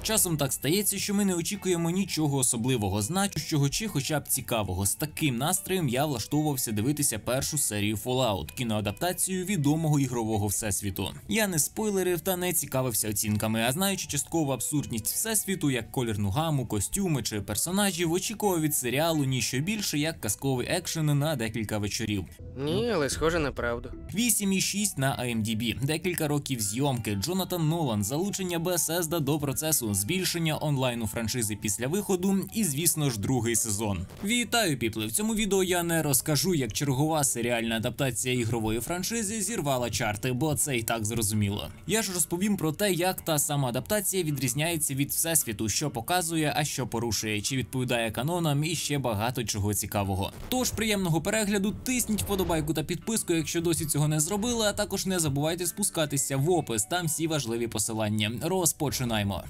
Часом так стається, що ми не очікуємо нічого особливого, значущого чи хоча б цікавого. З таким настроєм я влаштовувався дивитися першу серію Fallout, кіноадаптацію відомого ігрового всесвіту. Я не спойлерив та не цікавився оцінками, а знаючи часткову абсурдність всесвіту, як колірну гаму, костюми чи персонажів, очікував від серіалу ніщо більше, як казковий екшен на декілька вечорів. Ні, але схоже на правду. 8,6 на IMDb, декілька років зйомки, Джонатан Нолан, залучення Bethesda до процесу, збільшення онлайну франшизи після виходу і, звісно ж, другий сезон. Вітаю, піпли! В цьому відео я не розкажу, як чергова серіальна адаптація ігрової франшизи зірвала чарти, бо це і так зрозуміло. Я ж розповім про те, як та сама адаптація відрізняється від всесвіту, що показує, а що порушує, чи відповідає канонам і ще багато чого цікавого. Тож, приємного перегляду, тисніть вподобайку та підписку, якщо досі цього не зробили, а також не забувайте спускатися в опис, там всі важливі посилання. Розпочинаємо!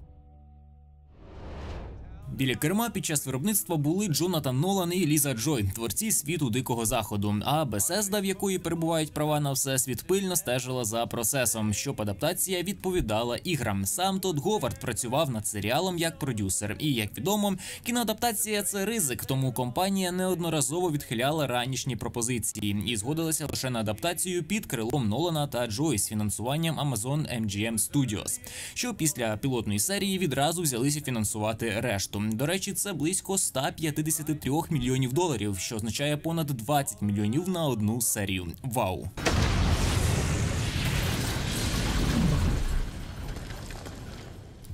Біля керма під час виробництва були Джонатан Нолан і Ліза Джой, творці світу Дикого Заходу, а Bethesda, в якої перебувають права на всесвіт, пильно стежила за процесом, щоб адаптація відповідала іграм. Сам Тодд Говард працював над серіалом як продюсер, і, як відомо, кіноадаптація – це ризик, тому компанія неодноразово відхиляла ранішні пропозиції і згодилася лише на адаптацію під крилом Нолана та Джой з фінансуванням Amazon MGM Studios, що після пілотної серії відразу взялися фінансувати решту. До речі, це близько 153 мільйонів доларів, що означає понад 20 мільйонів на одну серію. Вау!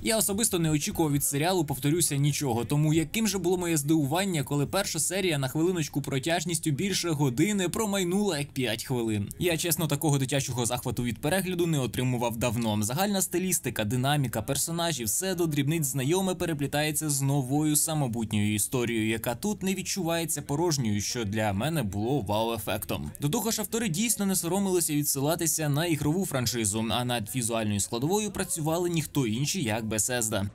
Я особисто не очікував від серіалу, повторюся, нічого, тому яким же було моє здивування, коли перша серія на хвилиночку протяжністю більше години промайнула як 5 хвилин. Я, чесно, такого дитячого захвату від перегляду не отримував давно. Загальна стилістика, динаміка, персонажі, все до дрібниць знайоме переплітається з новою самобутньою історією, яка тут не відчувається порожньою, що для мене було вау-ефектом. До того ж, автори дійсно не соромилися відсилатися на ігрову франшизу, а над візуальною складовою працювали ніхто інший, як Bethesda.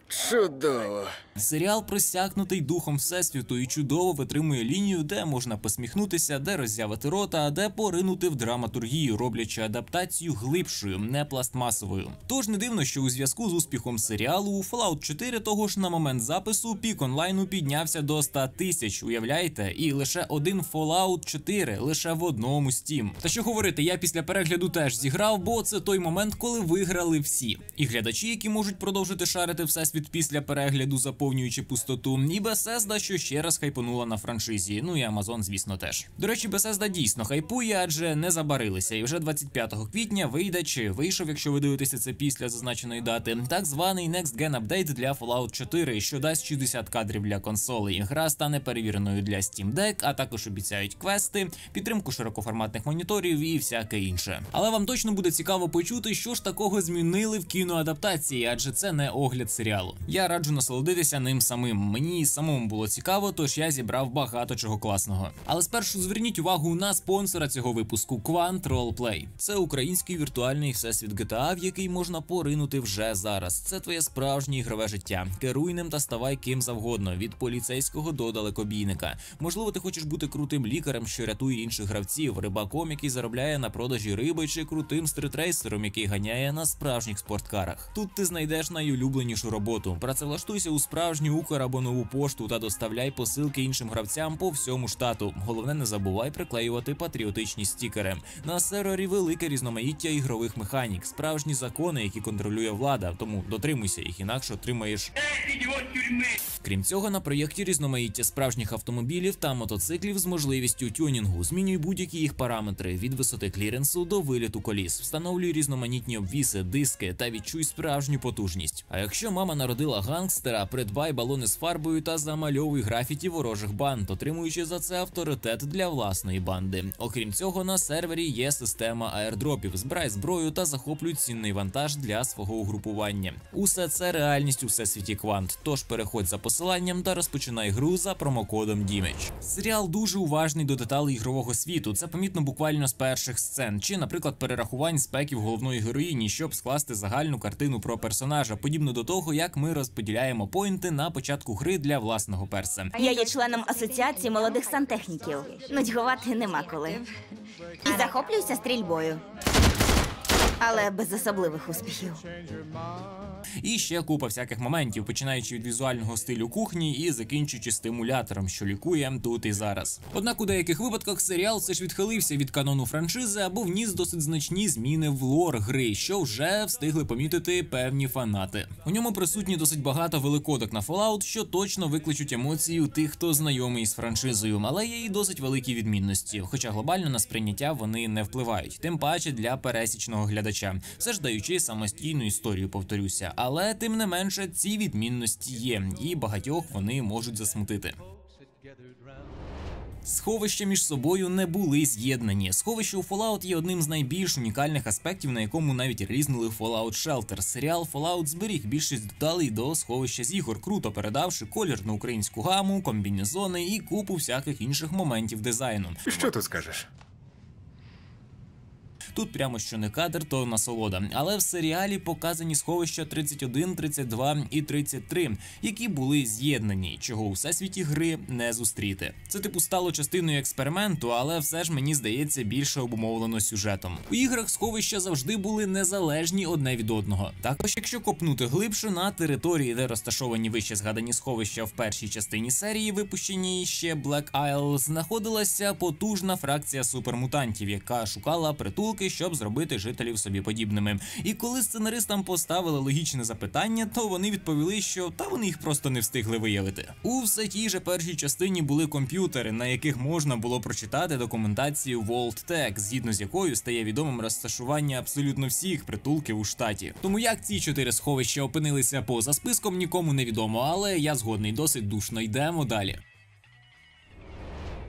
Чудово. Серіал просякнутий духом всесвіту і чудово витримує лінію, де можна посміхнутися, де роззявити рота, а де поринути в драматургію, роблячи адаптацію глибшою, не пластмасовою. Тож не дивно, що у зв'язку з успіхом серіалу у Fallout 4 того ж на момент запису пік онлайну піднявся до 100 тисяч, уявляєте? І лише один Fallout 4, лише в одному Steam. Та що говорити, я після перегляду теж зіграв, бо це той момент, коли виграли всі. І глядачі, які можуть продовжити шарити всесвіт після перегляду, заповнюючи пустоту, і Bethesda, що ще раз хайпонула на франшизі, ну і Amazon, звісно, теж. До речі, Bethesda дійсно хайпує, адже не забарилися, і вже 25 квітня вийде, чи вийшов, якщо ви дивитеся це після зазначеної дати, так званий Next Gen апдейт для Fallout 4, що дасть 60 кадрів для консолей. Гра стане перевіреною для Steam Deck, а також обіцяють квести, підтримку широкоформатних моніторів і всяке інше. Але вам точно буде цікаво почути, що ж такого змінили в кіноадаптації, адже це не огляд серіалу. Я раджу насолодитися ним самим. Мені самому було цікаво, тож я зібрав багато чого класного. Але спершу зверніть увагу на спонсора цього випуску – Quant Roleplay. Це український віртуальний всесвіт GTA, в який можна поринути вже зараз. Це твоє справжнє ігрове життя. Керуй ним та ставай ким завгодно, від поліцейського до далекобійника. Можливо, ти хочеш бути крутим лікарем, що рятує інших гравців, рибаком, який заробляє на продажі риби, чи крутим стритрейсером, який ганяє на справжніх спорткарах. Тут ти знайдеш найулюбленішу роботу. Працевлаштуйся у справжню Укр або Нову пошту та доставляй посилки іншим гравцям по всьому штату. Головне, не забувай приклеювати патріотичні стікери. На сервері велике різноманіття ігрових механік, справжні закони, які контролює влада, тому дотримуйся їх, інакше отримаєш Крім цього, на проєкті різноманіття справжніх автомобілів та мотоциклів з можливістю тюнінгу. Змінюй будь-які їх параметри – від висоти кліренсу до виліту коліс. Встановлюй різноманітні обвіси, диски та відчуй справжню потужність. А якщо мама народила гангстера, придбай балони з фарбою та замальовуй графіті ворожих банд, отримуючи за це авторитет для власної банди. Окрім цього, на сервері є система аердропів. Збирай зброю та захоплюй цінний вантаж для свого угрупування. Усе це реальність у всесвіті Quant. Тож переходь за посиланням та розпочинай гру за промокодом DIMAGE. Серіал дуже уважний до деталей ігрового світу. Це помітно буквально з перших сцен. Чи, наприклад, перерахувань спеків головної героїні, щоб скласти загальну картину про персонажа, подібно до того, як ми розподіляємо поінти на початку гри для власного перса. Я є членом асоціації молодих сантехніків. Нудьгувати нема коли. І захоплююся стрільбою. але без особливих успіхів. І ще купа всяких моментів, починаючи від візуального стилю кухні і закінчуючи стимулятором, що лікує тут і зараз. Однак у деяких випадках серіал все ж відхилився від канону франшизи або вніс досить значні зміни в лор гри, що вже встигли помітити певні фанати. У ньому присутні досить багато великодок на Fallout, що точно викличуть емоції у тих, хто знайомий з франшизою, але є і досить великі відмінності, хоча глобально на сприйняття вони не впливають, тим паче для пересічного глядача, все ж даючи самостійну історію, повторюся. Але тим не менше ці відмінності є, і багатьох вони можуть засмутити. Сховища між собою не були з'єднані. Сховище у Fallout є одним з найбільш унікальних аспектів, на якому навіть різнули Fallout Shelter. Серіал Fallout зберіг більшість деталей до сховища з ігор, круто передавши колірну українську гаму, комбінезони і купу всяких інших моментів дизайну. Що ти скажеш? Тут прямо що не кадр, то насолода. Але в серіалі показані сховища 31, 32 і 33, які були з'єднані, чого у всесвіті гри не зустріти. Це типу стало частиною експерименту, але все ж мені здається більше обумовлено сюжетом. У іграх сховища завжди були незалежні одне від одного. Також, якщо копнути глибше, на території, де розташовані вище згадані сховища в першій частині серії, випущеній ще Black Isle, знаходилася потужна фракція супермутантів, яка шукала притулки, щоб зробити жителів собі подібними. І коли сценаристам поставили логічне запитання, то вони відповіли, що вони їх просто не встигли виявити. У все тій же першій частині були комп'ютери, на яких можна було прочитати документацію Vault-Tec, згідно з якою стає відомим розташування абсолютно всіх притулків у штаті. Тому як ці 4 сховища опинилися поза списком, нікому не відомо, але я згодний, досить душно. Йдемо далі.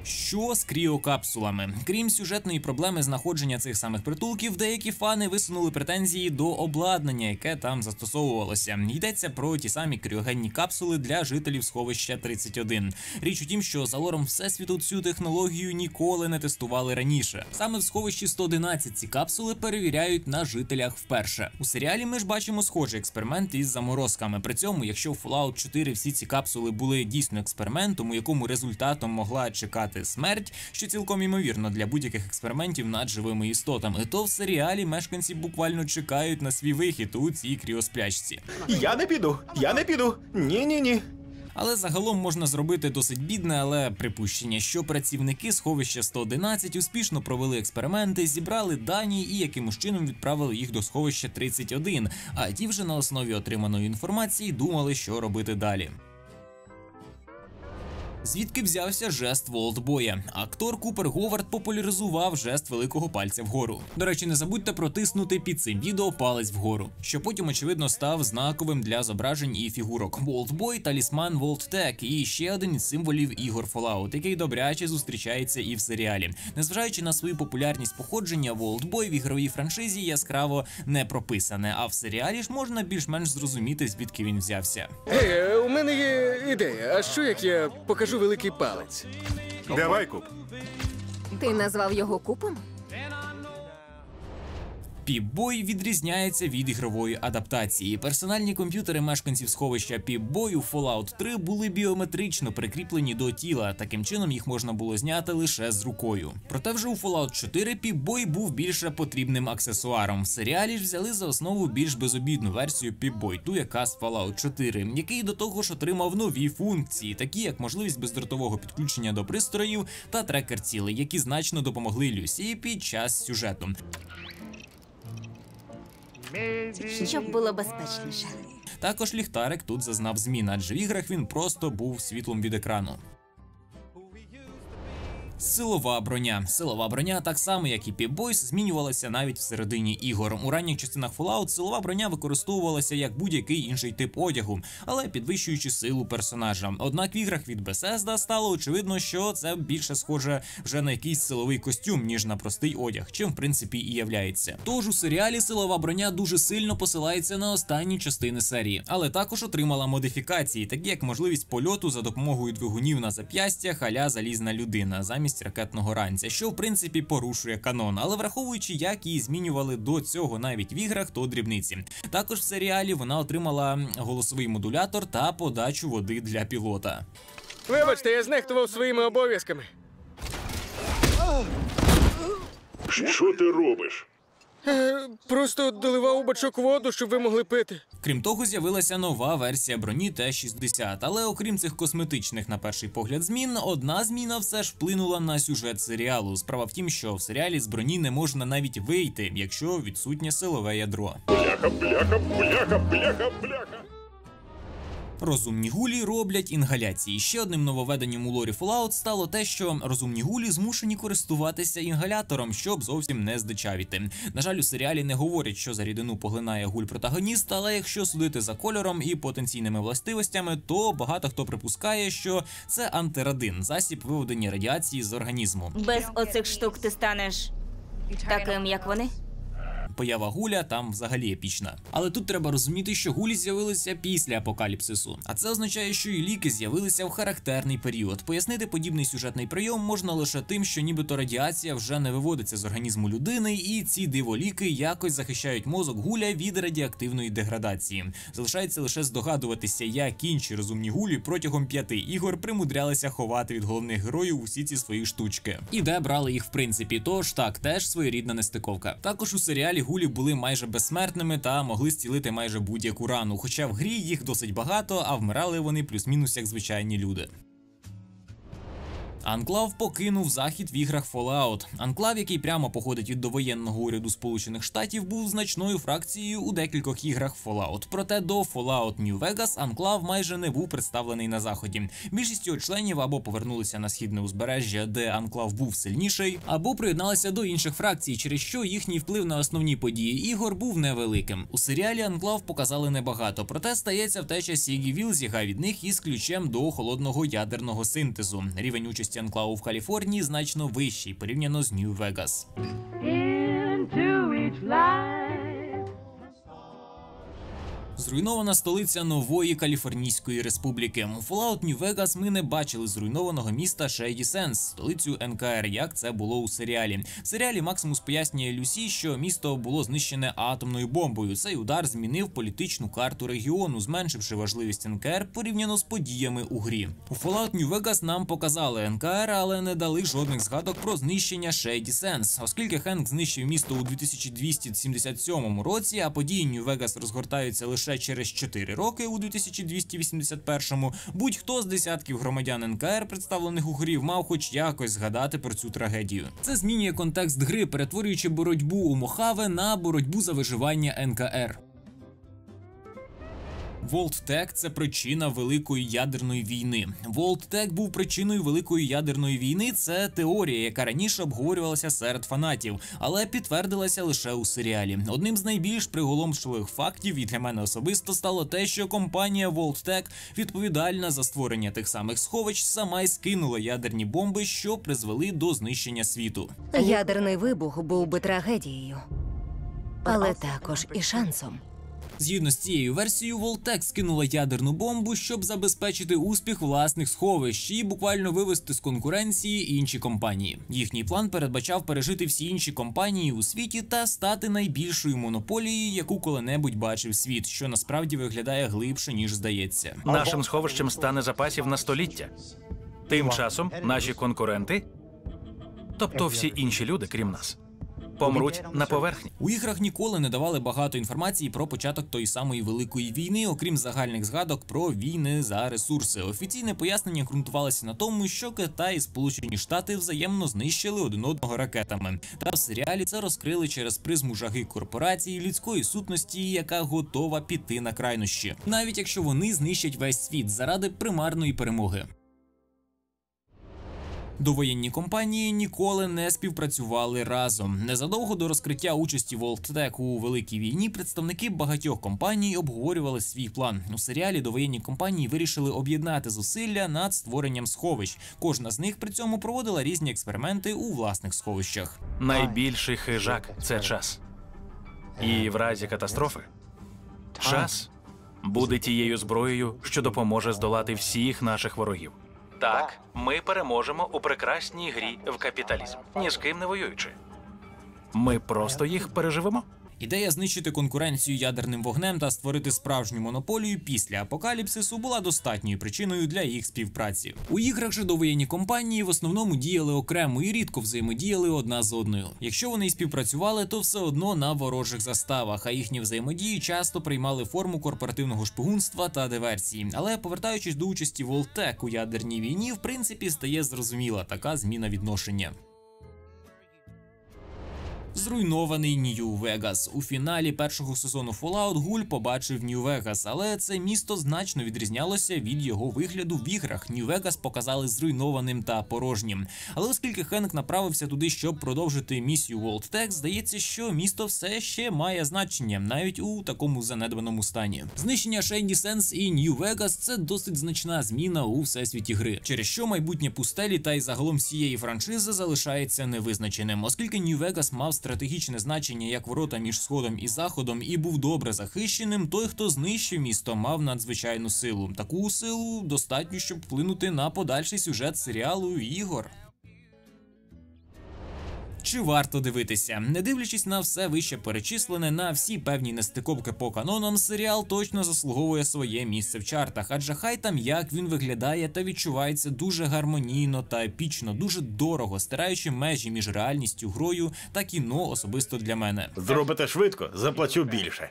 Що з кріокапсулами? Крім сюжетної проблеми знаходження цих самих притулків, деякі фани висунули претензії до обладнання, яке там застосовувалося. Йдеться про ті самі кріогенні капсули для жителів сховища 31. Річ у тім, що за лором Всесвіту цю технологію ніколи не тестували раніше. Саме в сховищі 111 ці капсули перевіряють на жителях вперше. У серіалі ми ж бачимо схожий експеримент із заморозками. При цьому, якщо в Fallout 4 всі ці капсули були дійсно експериментом, у якому результатом могла чекати смерть, що цілком імовірно для будь-яких експериментів над живими істотами, то в серіалі мешканці буквально чекають на свій вихід у цій кріосплячці. Я не піду. Ні. Але загалом можна зробити досить бідне, але припущення, що працівники сховища 111 успішно провели експерименти, зібрали дані і якимось чином відправили їх до сховища 31, а ті вже на основі отриманої інформації думали, що робити далі. Звідки взявся жест Волтбоя? Актор Купер Говард популяризував жест великого пальця вгору. До речі, не забудьте протиснути під цим відео палець вгору, що потім, очевидно, став знаковим для зображень і фігурок. Волтбой – талісман Vault-Tec і ще один із символів ігор Fallout, який добряче зустрічається і в серіалі. Незважаючи на свою популярність походження, Волтбой в ігровій франшизі яскраво не прописане, а в серіалі ж можна більш-менш зрозуміти, звідки він взявся. У мене є ідея. А що як я покажу великий палець? Давай, Куп. Ти назвав його Купом? Піп-Бой відрізняється від ігрової адаптації. Персональні комп'ютери мешканців сховища Піп-Бой у Fallout 3 були біометрично прикріплені до тіла, таким чином їх можна було зняти лише з рукою. Проте вже у Fallout 4 Піп-Бой був більше потрібним аксесуаром. В серіалі ж взяли за основу більш безобідну версію Піп-Бой, ту яка з Fallout 4, який до того ж отримав нові функції, такі як можливість бездротового підключення до пристроїв та трекер цілей, які значно допомогли Люсі під час сюжету. Щоб було безпечніше. Також ліхтарик тут зазнав змін, адже в іграх він просто був світлом від екрану. Силова броня. Силова броня, так само як і Pip-Boy, змінювалася навіть всередині ігор. У ранніх частинах Fallout силова броня використовувалася як будь-який інший тип одягу, але підвищуючи силу персонажа. Однак в іграх від Bethesda стало очевидно, що це більше схоже вже на якийсь силовий костюм, ніж на простий одяг, чим в принципі і являється. Тож у серіалі силова броня дуже сильно посилається на останні частини серії, але також отримала модифікації, такі як можливість польоту за допомогою двигунів на зап'ястях а-ля залізна людина, замість ракетного ранця, що в принципі порушує канон, але враховуючи, як її змінювали до цього навіть в іграх, то дрібниці. Також в серіалі вона отримала голосовий модулятор та подачу води для пілота. Вибачте, я знехтував своїми обов'язками. Що ти робиш? Просто доливав у бачок воду, щоб ви могли пити. Крім того, з'явилася нова версія броні Т-60, але окрім цих косметичних на перший погляд змін, одна зміна все ж вплинула на сюжет серіалу. Справа в тім, що в серіалі з броні не можна навіть вийти, якщо відсутнє силове ядро. Розумні гулі роблять інгаляції. Ще одним нововведенням у лорі Fallout стало те, що розумні гулі змушені користуватися інгалятором, щоб зовсім не здичавіти. На жаль, у серіалі не говорять, що за рідину поглинає гуль-протагоніст, але якщо судити за кольором і потенційними властивостями, то багато хто припускає, що це антирадин – засіб виведення радіації з організму. Без оцих штук ти станеш таким, як вони? Поява гуля там взагалі епічна. Але тут треба розуміти, що гулі з'явилися після апокаліпсису. А це означає, що і ліки з'явилися в характерний період. Пояснити подібний сюжетний прийом можна лише тим, що нібито радіація вже не виводиться з організму людини, і ці диволіки якось захищають мозок гуля від радіоактивної деградації. Залишається лише здогадуватися, як інші розумні гулі протягом 5 ігор примудрялися ховати від головних героїв усі ці свої штучки. І де брали їх в принципі, тож так, теж своєрідна нестиковка. Також у серіалі гулі були майже безсмертними та могли зцілити майже будь-яку рану, хоча в грі їх досить багато, а вмирали вони плюс-мінус як звичайні люди. Анклав покинув захід в іграх Fallout. Анклав, який прямо походить від довоєнного уряду Сполучених Штатів, був значною фракцією у декількох іграх Fallout. Проте до Fallout New Vegas Анклав майже не був представлений на заході. Більшість його членів або повернулися на східне узбережжя, де Анклав був сильніший, або приєдналися до інших фракцій, через що їхній вплив на основні події ігор був невеликим. У серіалі Анклав показали небагато, проте стається втеча Сігі Вілзіга від них із ключем до холодного ядерного синтезу. Рівень участі Анклаву в Каліфорнії значно вищий порівняно з New Vegas. Зруйнована столиця нової Каліфорнійської республіки. У Fallout New Vegas ми не бачили зруйнованого міста Shady Sands, столицю НКР, як це було у серіалі. В серіалі Максимус пояснює Люсі, що місто було знищене атомною бомбою. Цей удар змінив політичну карту регіону, зменшивши важливість НКР порівняно з подіями у грі. У Fallout New Vegas нам показали НКР, але не дали жодних згадок про знищення Shady Sands. Оскільки Хенк знищив місто у 2277 році, а події New Vegas розгортаються лише через 4 роки у 2281-му, будь-хто з десятків громадян НКР, представлених у грі, мав хоч якось згадати про цю трагедію. Це змінює контекст гри, перетворюючи боротьбу у Мохаве на боротьбу за виживання НКР. Волт-Тек – це причина Великої ядерної війни. Волт-Тек був причиною Великої ядерної війни – це теорія, яка раніше обговорювалася серед фанатів, але підтвердилася лише у серіалі. Одним з найбільш приголомшливих фактів, і для мене особисто, стало те, що компанія Волт-Тек, відповідальна за створення тих самих сховищ, сама й скинула ядерні бомби, що призвели до знищення світу. Ядерний вибух був би трагедією, але також і шансом. Згідно з цією версією, Волт-Тек скинула ядерну бомбу, щоб забезпечити успіх власних сховищ і буквально вивести з конкуренції інші компанії. Їхній план передбачав пережити всі інші компанії у світі та стати найбільшою монополією, яку коли-небудь бачив світ, що насправді виглядає глибше, ніж здається. Нашим сховищем стане запасів на століття. Тим часом наші конкуренти, тобто всі інші люди, крім нас, помруть на поверхні. У іграх ніколи не давали багато інформації про початок тої самої Великої війни, окрім загальних згадок про війни за ресурси. Офіційне пояснення ґрунтувалося на тому, що Китай і Сполучені Штати взаємно знищили один одного ракетами. Та в серіалі це розкрили через призму жаги корпорації, людської сутності, яка готова піти на крайнощі, навіть якщо вони знищать весь світ заради примарної перемоги. Довоєнні компанії ніколи не співпрацювали разом. Незадовго до розкриття участі Волт-Тек у Великій війні представники багатьох компаній обговорювали свій план. У серіалі довоєнні компанії вирішили об'єднати зусилля над створенням сховищ. Кожна з них при цьому проводила різні експерименти у власних сховищах. Найбільший хижак – це час. І в разі катастрофи час буде тією зброєю, що допоможе здолати всіх наших ворогів. Так, ми переможемо у прекрасній грі в капіталізм, ні з ким не воюючи. Ми просто їх переживемо. Ідея знищити конкуренцію ядерним вогнем та створити справжню монополію після апокаліпсису була достатньою причиною для їх співпраці. У іграх же довоєнні компанії в основному діяли окремо і рідко взаємодіяли одна з одною. Якщо вони й співпрацювали, то все одно на ворожих заставах, а їхні взаємодії часто приймали форму корпоративного шпигунства та диверсії. Але повертаючись до участі Vault-Tec у ядерній війні, в принципі, стає зрозуміла така зміна відношення. Зруйнований Нью-Вегас. У фіналі першого сезону Fallout Гуль побачив Нью-Вегас, але це місто значно відрізнялося від його вигляду в іграх. Нью-Вегас показали зруйнованим та порожнім. Але оскільки Хенк направився туди, щоб продовжити місію Vault-Tec, здається, що місто все ще має значення, навіть у такому занедбаному стані. Знищення Shady Sands і Нью-Вегас – це досить значна зміна у всесвіті гри, через що майбутнє пустелі та й загалом всієї франшизи залишається невизначеним, оскільки Нью-Вегас мав стратегічне значення як ворота між Сходом і Заходом і був добре захищеним, той, хто знищив місто, мав надзвичайну силу. Таку силу достатньо, щоб вплинути на подальший сюжет серіалу і ігор. Чи варто дивитися? Не дивлячись на все вище перечислене, на всі певні нестиковки по канонам, серіал точно заслуговує своє місце в чартах, адже хай там як він виглядає та відчувається дуже гармонійно та епічно, дуже дорого, стираючи межі між реальністю, грою та кіно особисто для мене. Зробите швидко, заплачу більше.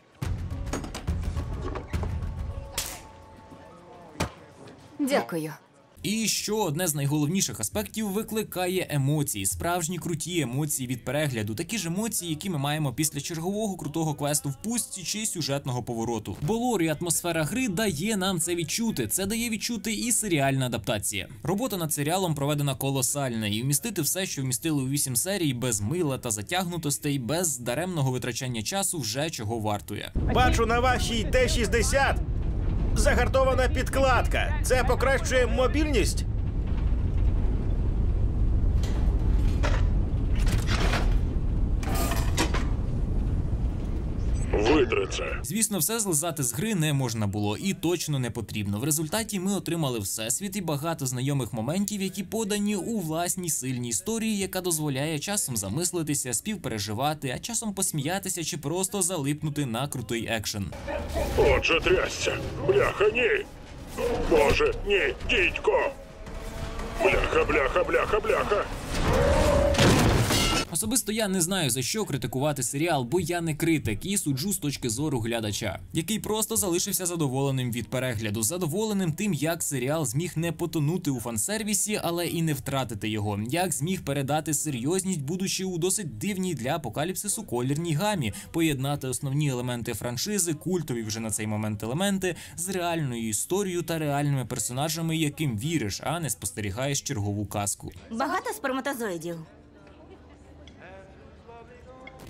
Дякую. І що одне з найголовніших аспектів, викликає емоції, справжні круті емоції від перегляду, такі ж емоції, які ми маємо після чергового крутого квесту в пустці чи сюжетного повороту. Бо лор і атмосфера гри дає нам це відчути, це дає відчути і серіальна адаптація. Робота над серіалом проведена колосальна, і вмістити все, що вмістили у 8 серій, без мила та затягнутостей, без даремного витрачання часу вже чого вартує. Бачу на вашій Т-60 загартована підкладка. Це покращує мобільність? Видри це. Звісно, все злизати з гри не можна було і точно не потрібно. В результаті ми отримали всесвіт і багато знайомих моментів, які подані у власній сильній історії, яка дозволяє часом замислитися, співпереживати, а часом посміятися чи просто залипнути на крутий екшен. Отже, трясся. Бляха, ні. Боже, ні, дідько. Бляха, бляха, бляха, бляха. Особисто я не знаю, за що критикувати серіал, бо я не критик і суджу з точки зору глядача, який просто залишився задоволеним від перегляду, задоволеним тим, як серіал зміг не потонути у фансервісі, але і не втратити його, як зміг передати серйозність, будучи у досить дивній для апокаліпсису колірній гамі, поєднати основні елементи франшизи, культові вже на цей момент елементи, з реальною історією та реальними персонажами, яким віриш, а не спостерігаєш чергову казку. Багато сперматозоїдів.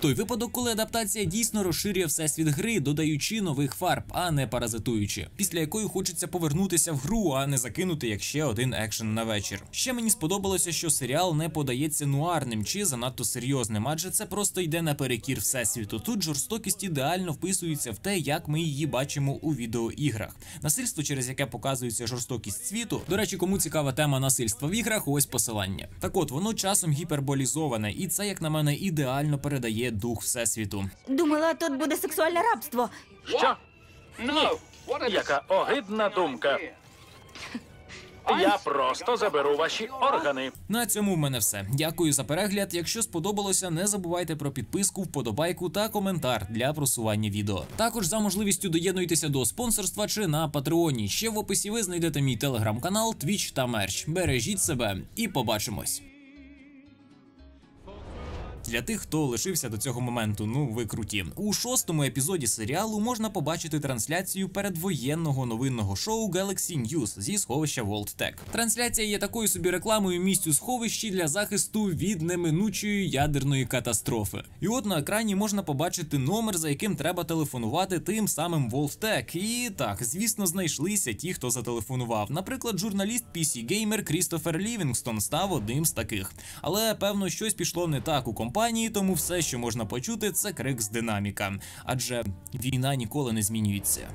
Той випадок, коли адаптація дійсно розширює всесвіт гри, додаючи нових фарб, а не паразитуючи, після якої хочеться повернутися в гру, а не закинути як ще один екшен на вечір. Ще мені сподобалося, що серіал не подається нуарним чи занадто серйозним, адже це просто йде наперекір всесвіту. Тут жорстокість ідеально вписується в те, як ми її бачимо у відеоіграх. Насильство, через яке показується жорстокість світу. До речі, кому цікава тема насильства в іграх, ось посилання. Так от, воно часом гіперболізоване, і це, як на мене, ідеально передає дух всесвіту. Думала, тут буде сексуальне рабство. Що? Ні. Яка огидна думка. Я просто заберу ваші органи. На цьому в мене все. Дякую за перегляд. Якщо сподобалося, не забувайте про підписку, вподобайку та коментар для просування відео. Також за можливістю доєднуйтеся до спонсорства чи на Патреоні. Ще в описі ви знайдете мій телеграм-канал, твіч та мерч. Бережіть себе і побачимось. Для тих, хто лишився до цього моменту, ну ви круті. У 6-му епізоді серіалу можна побачити трансляцію передвоєнного новинного шоу Galaxy News зі сховища Vault-Tec. Трансляція є такою собі рекламою місць у сховищі для захисту від неминучої ядерної катастрофи. І от на екрані можна побачити номер, за яким треба телефонувати тим самим Vault-Tec. І так, звісно, знайшлися ті, хто зателефонував. Наприклад, журналіст PC-геймер Крістофер Лівінгстон став одним з таких. Але, певно, щось пішло не так у компанії, тому все, що можна почути, це крик з динаміка. Адже війна ніколи не змінюється.